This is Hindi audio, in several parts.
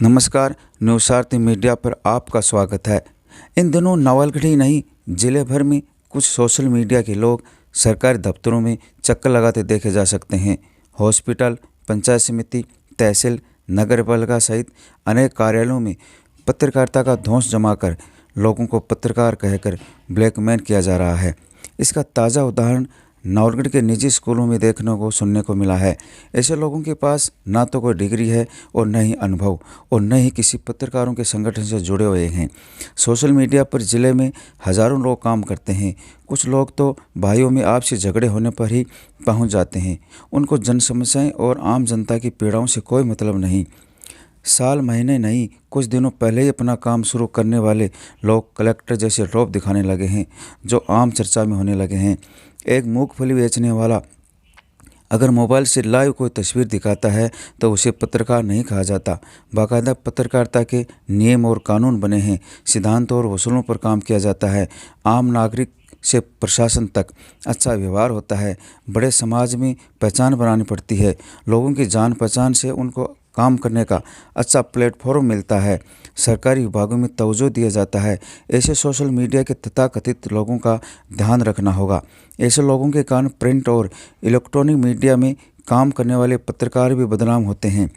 नमस्कार, न्यूज़ मीडिया पर आपका स्वागत है। इन दिनों नवलगढ़ नहीं, जिले भर में कुछ सोशल मीडिया के लोग सरकारी दफ्तरों में चक्कर लगाते देखे जा सकते हैं। हॉस्पिटल, पंचायत समिति, तहसील, नगर पालिका सहित अनेक कार्यालयों में पत्रकारिता का धौंस जमाकर लोगों को पत्रकार कहकर ब्लैकमेल किया जा रहा है। इसका ताज़ा उदाहरण नवलगढ़ के निजी स्कूलों में देखने को सुनने को मिला है। ऐसे लोगों के पास ना तो कोई डिग्री है और न ही अनुभव और न ही किसी पत्रकारों के संगठन से जुड़े हुए हैं। सोशल मीडिया पर जिले में हज़ारों लोग काम करते हैं। कुछ लोग तो भाइयों में आपसी झगड़े होने पर ही पहुंच जाते हैं। उनको जन समस्याएं और आम जनता की पीड़ाओं से कोई मतलब नहीं। साल महीने नहीं, कुछ दिनों पहले ही अपना काम शुरू करने वाले लोग कलेक्टर जैसे रौब दिखाने लगे हैं, जो आम चर्चा में होने लगे हैं। एक मूंगफली बेचने वाला अगर मोबाइल से लाइव कोई तस्वीर दिखाता है तो उसे पत्रकार नहीं कहा जाता। बाकायदा पत्रकारिता के नियम और कानून बने हैं, सिद्धांतों और वसूलों पर काम किया जाता है। आम नागरिक से प्रशासन तक अच्छा व्यवहार होता है। बड़े समाज में पहचान बनानी पड़ती है। लोगों की जान पहचान से उनको काम करने का अच्छा प्लेटफॉर्म मिलता है। सरकारी विभागों में तवज्जो दिया जाता है। ऐसे सोशल मीडिया के तथाकथित लोगों का ध्यान रखना होगा। ऐसे लोगों के कारण प्रिंट और इलेक्ट्रॉनिक मीडिया में काम करने वाले पत्रकार भी बदनाम होते हैं।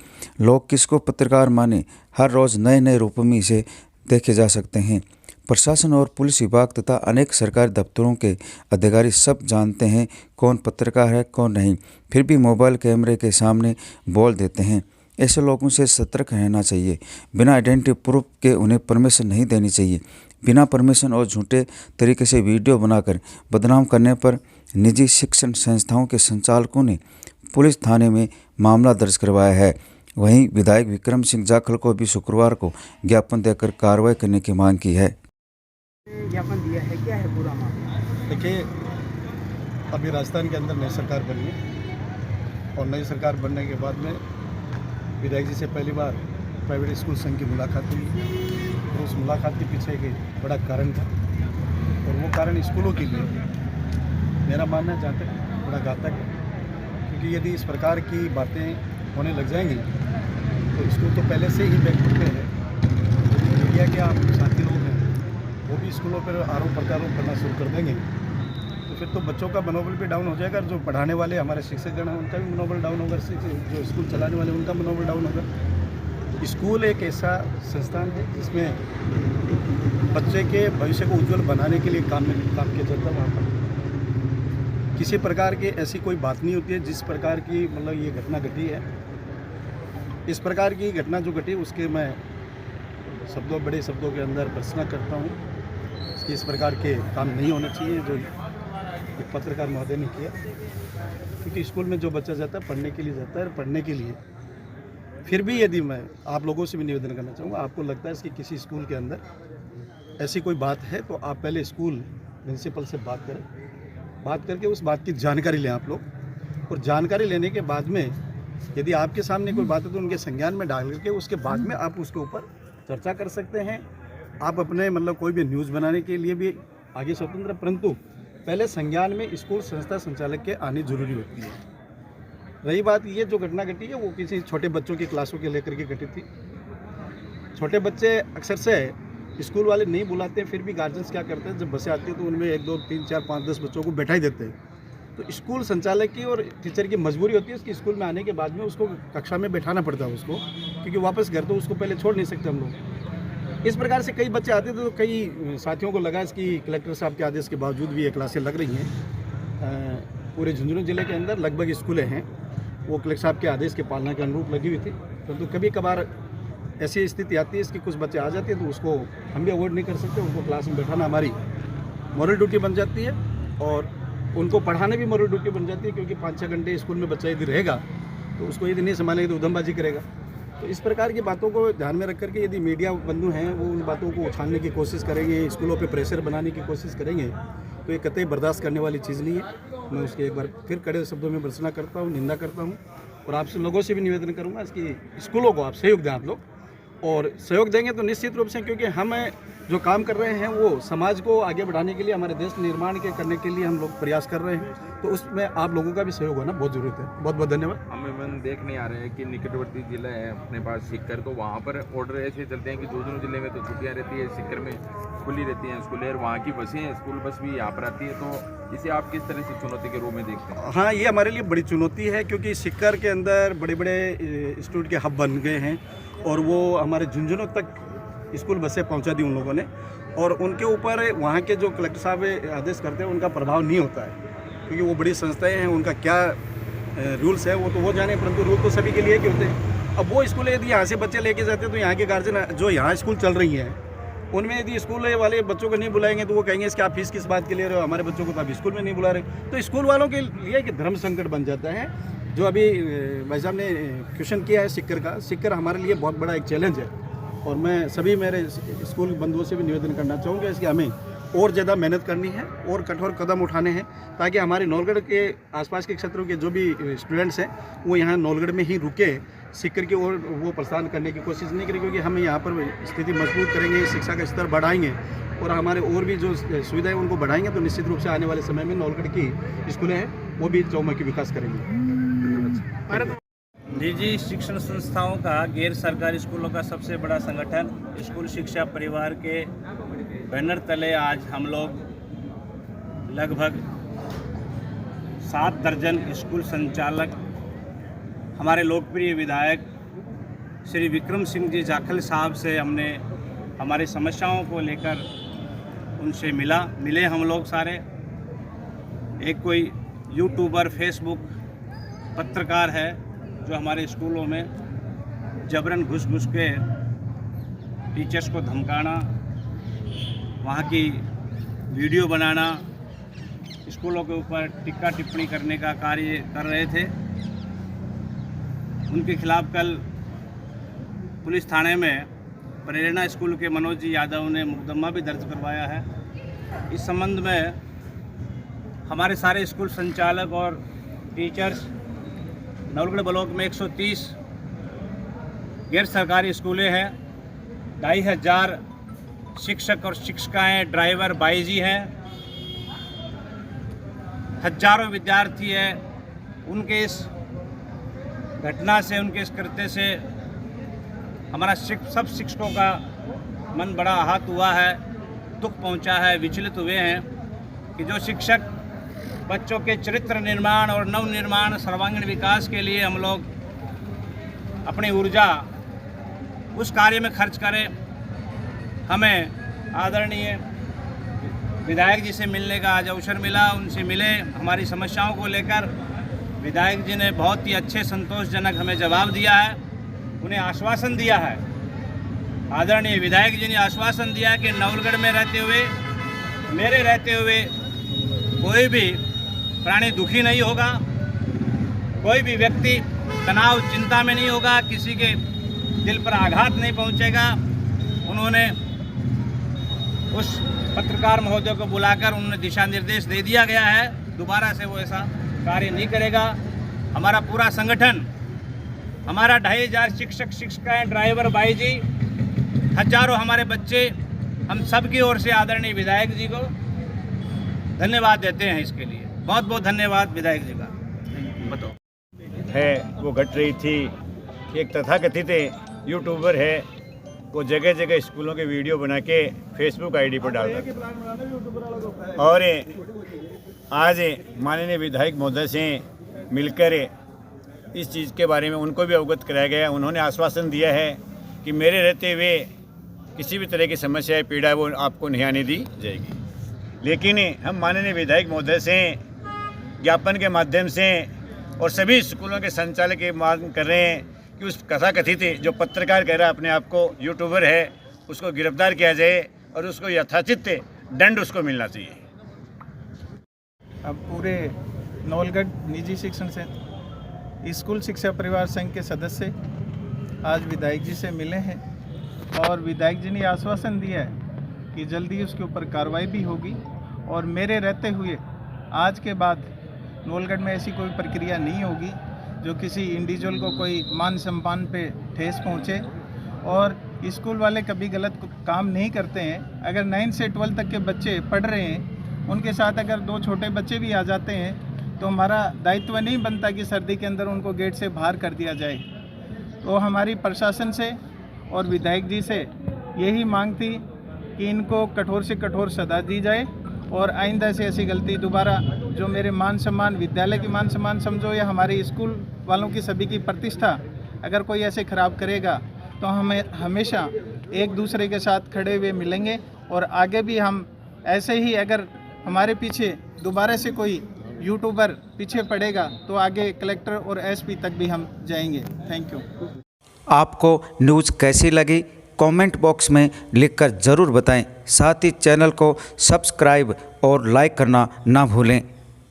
लोग किसको पत्रकार माने, हर रोज़ नए नए रूपों में इसे देखे जा सकते हैं। प्रशासन और पुलिस विभाग तथा अनेक सरकारी दफ्तरों के अधिकारी सब जानते हैं कौन पत्रकार है कौन नहीं, फिर भी मोबाइल कैमरे के सामने बोल देते हैं। ऐसे लोगों से सतर्क रहना चाहिए। बिना आइडेंटिटी प्रूफ के उन्हें परमिशन नहीं देनी चाहिए। बिना परमिशन और झूठे तरीके से वीडियो बनाकर बदनाम करने पर निजी शिक्षण संस्थाओं के संचालकों ने पुलिस थाने में मामला दर्ज करवाया है। वहीं विधायक विक्रम सिंह जाखल को भी शुक्रवार को ज्ञापन देकर कार्रवाई करने की मांग की है। ज्ञापन दिया है, क्या है पूरा मामला? देखिए, अभी राजस्थान के अंदर नई सरकार बनी है और नई सरकार बनने के बाद में विधायक जी से पहली बार प्राइवेट स्कूल संघ की मुलाकात हुई और उस मुलाकात के पीछे एक बड़ा कारण था और वो कारण स्कूलों के लिए मेरा मानना जहाँ तक बड़ा घातक है, क्योंकि यदि इस प्रकार की बातें होने लग जाएंगी तो स्कूल तो पहले से ही बैकफुट पे है। मीडिया के आप साथी लोग हैं वो भी स्कूलों पर आरोप प्रत्यारोप करना शुरू कर देंगे तो फिर तो बच्चों का मनोबल भी डाउन हो जाएगा। जो पढ़ाने वाले हमारे शिक्षकगण हैं उनका भी मनोबल डाउन होगा, जो स्कूल चलाने वाले उनका मनोबल डाउन होगा। स्कूल एक ऐसा संस्थान है जिसमें बच्चे के भविष्य को उज्जवल बनाने के लिए काम किया जाता है। वहाँ पर किसी प्रकार की ऐसी कोई बात नहीं होती है जिस प्रकार की मतलब ये घटना घटी है। इस प्रकार की घटना जो घटी उसके मैं बड़े शब्दों के अंदर भर्त्सना करता हूँ कि इस प्रकार के काम नहीं होना चाहिए जो एक पत्रकार महोदय ने किया, क्योंकि स्कूल में जो बच्चा जाता है पढ़ने के लिए जाता है और पढ़ने के लिए फिर भी यदि मैं आप लोगों से भी निवेदन करना चाहूँगा, आपको लगता है कि किसी स्कूल के अंदर ऐसी कोई बात है तो आप पहले स्कूल प्रिंसिपल से बात करें, बात करके उस बात की जानकारी लें आप लोग। और जानकारी लेने के बाद में यदि आपके सामने कोई बात है तो उनके संज्ञान में डाल करके उसके बाद में आप उसके ऊपर चर्चा कर सकते हैं। आप अपने मतलब कोई भी न्यूज़ बनाने के लिए भी आगे स्वतंत्र, परंतु पहले संज्ञान में स्कूल संस्था संचालक के आने जरूरी होती है। रही बात ये जो घटना घटी है वो किसी छोटे बच्चों की क्लासों के लेकर के घटी थी। छोटे बच्चे अक्सर से स्कूल वाले नहीं बुलाते हैं, फिर भी गार्जियंस क्या करते हैं, जब बसें आती है तो उनमें 1 2 3 4 5 10 बच्चों को बैठा ही देते हैं। तो स्कूल संचालक की और टीचर की मजबूरी होती है उसकी स्कूल में आने के बाद में उसको कक्षा में बैठाना पड़ता है उसको, क्योंकि वापस घर तो उसको पहले छोड़ नहीं सकते हम लोग। इस प्रकार से कई बच्चे आते थे तो कई साथियों को लगा इसकी कलेक्टर साहब के आदेश के बावजूद भी ये क्लासें लग रही हैं। पूरे झुंझुनू जिले के अंदर लगभग स्कूलें हैं वो कलेक्टर साहब के आदेश के पालना के अनुरूप लगी हुई थी, परंतु कभी कभार ऐसी स्थिति आती है इसकी कुछ बच्चे आ जाते हैं तो उसको हम भी अवॉइड नहीं कर सकते। उनको क्लास में बैठाना हमारी मॉरल ड्यूटी बन जाती है और उनको पढ़ाना भी मॉरल ड्यूटी बन जाती है, क्योंकि 5-6 घंटे स्कूल में बच्चा यदि रहेगा तो उसको यदि नहीं संभालेगा तो उधमबाजी करेगा। तो इस प्रकार की बातों को ध्यान में रख करके यदि मीडिया बंधु हैं वो उन बातों को उछालने की कोशिश करेंगे, स्कूलों पे प्रेशर बनाने की कोशिश करेंगे तो ये कतई बर्दाश्त करने वाली चीज़ नहीं है। मैं उसके एक बार फिर कड़े शब्दों में भर्त्सना करता हूँ, निंदा करता हूँ और आपसे लोगों से भी निवेदन करूँगा इसकी स्कूलों को आप सहयोग दें आप लोग और सहयोग देंगे तो निश्चित रूप से, क्योंकि हम जो काम कर रहे हैं वो समाज को आगे बढ़ाने के लिए, हमारे देश निर्माण के करने के लिए हम लोग प्रयास कर रहे हैं, तो उसमें आप लोगों का भी सहयोग होना बहुत ज़रूरत है। बहुत बहुत धन्यवाद। हमें देख नहीं आ रहे हैं कि निकटवर्ती जिला है अपने पास सीकर, तो वहाँ पर ऑर्डर ऐसे चलते हैं कि दोनों जिले में तो छुट्टियाँ रहती है, सीकर में खुली रहती हैं स्कूलें, और वहाँ की बसें स्कूल बस भी यहाँ पर आती है, तो इसे आप किस तरह से चुनौती के रूप में देखते हैं? हाँ, ये हमारे लिए बड़ी चुनौती है, क्योंकि सीकर के अंदर बड़े बड़े इंस्टीट्यूट के हब बन गए हैं, और वो हमारे झुंझुनों तक स्कूल बसें पहुंचा दी उन लोगों ने, और उनके ऊपर वहाँ के जो कलेक्टर साहब आदेश करते हैं उनका प्रभाव नहीं होता है, क्योंकि वो बड़ी संस्थाएं हैं, उनका क्या रूल्स है वो तो वो जाने, परंतु रूल तो सभी के लिए ही होते हैं। अब वो स्कूल यदि यहाँ से बच्चे लेके जाते हैं तो यहाँ के गार्जियन जो यहाँ स्कूल चल रही हैं उनमें यदि स्कूल वाले बच्चों को नहीं बुलाएंगे तो वो कहेंगे इसके आप फीस किस बात के ले रहे हो, हमारे बच्चों को तो आप स्कूल में नहीं बुला रहे। तो स्कूल वालों के लिए एक धर्म संकट बन जाता है, जो अभी भाई साहब ने क्वेश्चन किया है सीकर का। सीकर हमारे लिए बहुत बड़ा एक चैलेंज है, और मैं सभी मेरे स्कूल बंधुओं से भी निवेदन करना चाहूँगा इसके हमें और ज़्यादा मेहनत करनी है और कठोर कदम उठाने हैं, ताकि हमारे नौलगढ़ के आसपास के क्षेत्रों के जो भी स्टूडेंट्स हैं वो यहाँ नौलगढ़ में ही रुके, सीकर की ओर वो प्रस्थान करने की कोशिश नहीं करें, क्योंकि हम यहाँ पर स्थिति मजबूत करेंगे, शिक्षा का स्तर बढ़ाएंगे और हमारे और भी जो सुविधाएं उनको बढ़ाएंगे, तो निश्चित रूप से आने वाले समय में नौलगढ़ की स्कूलें हैं वो भी चौमुखी विकास करेंगी। निजी शिक्षण संस्थाओं का गैर सरकारी स्कूलों का सबसे बड़ा संगठन स्कूल शिक्षा परिवार के बैनर तले आज हम लोग लगभग 7 दर्जन स्कूल संचालक, हमारे लोकप्रिय विधायक श्री विक्रम सिंह जी जाखल साहब से हमने हमारी समस्याओं को लेकर उनसे मिले हम लोग सारे। एक कोई यूट्यूबर, फेसबुक पत्रकार है जो हमारे स्कूलों में जबरन घुस के टीचर्स को धमकाना, वहाँ की वीडियो बनाना, स्कूलों के ऊपर टिक्का टिप्पणी करने का कार्य कर रहे थे। उनके खिलाफ कल पुलिस थाने में प्रेरणा स्कूल के मनोज जी यादव ने मुकदमा भी दर्ज करवाया है। इस संबंध में हमारे सारे स्कूल संचालक और टीचर्स, नवलगढ़ ब्लॉक में 130 गैर सरकारी स्कूलें हैं, 2500 शिक्षक और शिक्षिकाएँ, ड्राइवर, बाईजी हैं, हजारों विद्यार्थी हैं। उनके इस घटना से, उनके इस कृत्य से हमारा सब शिक्षकों का मन बड़ा आहत हुआ है, दुख पहुंचा है, विचलित हुए हैं कि जो शिक्षक बच्चों के चरित्र निर्माण और नव निर्माण, सर्वांगीण विकास के लिए हम लोग अपनी ऊर्जा उस कार्य में खर्च करें। हमें आदरणीय विधायक जी से मिलने का आज अवसर मिला, उनसे मिले, हमारी समस्याओं को लेकर विधायक जी ने बहुत ही अच्छे, संतोषजनक हमें जवाब दिया है, उन्हें आश्वासन दिया है। आदरणीय विधायक जी ने आश्वासन दिया कि नवलगढ़ में रहते हुए, मेरे रहते हुए कोई भी प्राणी दुखी नहीं होगा, कोई भी व्यक्ति तनाव चिंता में नहीं होगा, किसी के दिल पर आघात नहीं पहुंचेगा। उन्होंने उस पत्रकार महोदय को बुलाकर उन्होंने दिशा निर्देश दे दिया गया है, दोबारा से वो ऐसा कार्य नहीं करेगा। हमारा पूरा संगठन, हमारा 2500 शिक्षक, शिक्षिकाएँ, ड्राइवर, बाईजी, हजारों हमारे बच्चे, हम सब की ओर से आदरणीय विधायक जी को धन्यवाद देते हैं। इसके लिए बहुत बहुत धन्यवाद विधायक जी का। बताओ है वो घट रही थी कि एक तथाकथित यूट्यूबर है, वो जगह जगह स्कूलों के वीडियो बना के फेसबुक आईडी पर डालता था, और आज माननीय विधायक महोदय से मिलकर इस चीज़ के बारे में उनको भी अवगत कराया गया। उन्होंने आश्वासन दिया है कि मेरे रहते हुए किसी भी तरह की समस्या है, पीड़ा है, वो आपको नहीं आने दी जाएगी। लेकिन हम माननीय विधायक महोदय से ज्ञापन के माध्यम से और सभी स्कूलों के संचालक की मांग कर रहे हैं कि उस कथाकथित जो पत्रकार कह रहा है अपने आप को यूट्यूबर है, उसको गिरफ्तार किया जाए और उसको यथाचित दंड उसको मिलना चाहिए। अब पूरे नवलगढ़ निजी शिक्षण से स्कूल शिक्षा परिवार संघ के सदस्य आज विधायक जी से मिले हैं, और विधायक जी ने आश्वासन दिया है कि जल्दी उसके ऊपर कार्रवाई भी होगी, और मेरे रहते हुए आज के बाद नवलगढ़ में ऐसी कोई प्रक्रिया नहीं होगी जो किसी इंडिविजुअल को कोई मान सम्मान पे ठेस पहुँचे। और स्कूल वाले कभी गलत काम नहीं करते हैं। अगर 9 से 12 तक के बच्चे पढ़ रहे हैं, उनके साथ अगर 2 छोटे बच्चे भी आ जाते हैं तो हमारा दायित्व नहीं बनता कि सर्दी के अंदर उनको गेट से बाहर कर दिया जाए। तो हमारी प्रशासन से और विधायक जी से यही मांग थी कि इनको कठोर से कठोर सजा दी जाए और आइंदा से ऐसी गलती दोबारा, जो मेरे मान सम्मान, विद्यालय की मान सम्मान समझो या हमारे स्कूल वालों की सभी की प्रतिष्ठा, अगर कोई ऐसे ख़राब करेगा तो हमें हमेशा एक दूसरे के साथ खड़े हुए मिलेंगे और आगे भी हम ऐसे ही, अगर हमारे पीछे दोबारा से कोई यूट्यूबर पीछे पड़ेगा तो आगे कलेक्टर और एसपी तक भी हम जाएंगे। Thank you. आपको न्यूज़ कैसी लगी कमेंट बॉक्स में लिखकर ज़रूर बताएं। साथ ही चैनल को सब्सक्राइब और लाइक करना ना भूलें।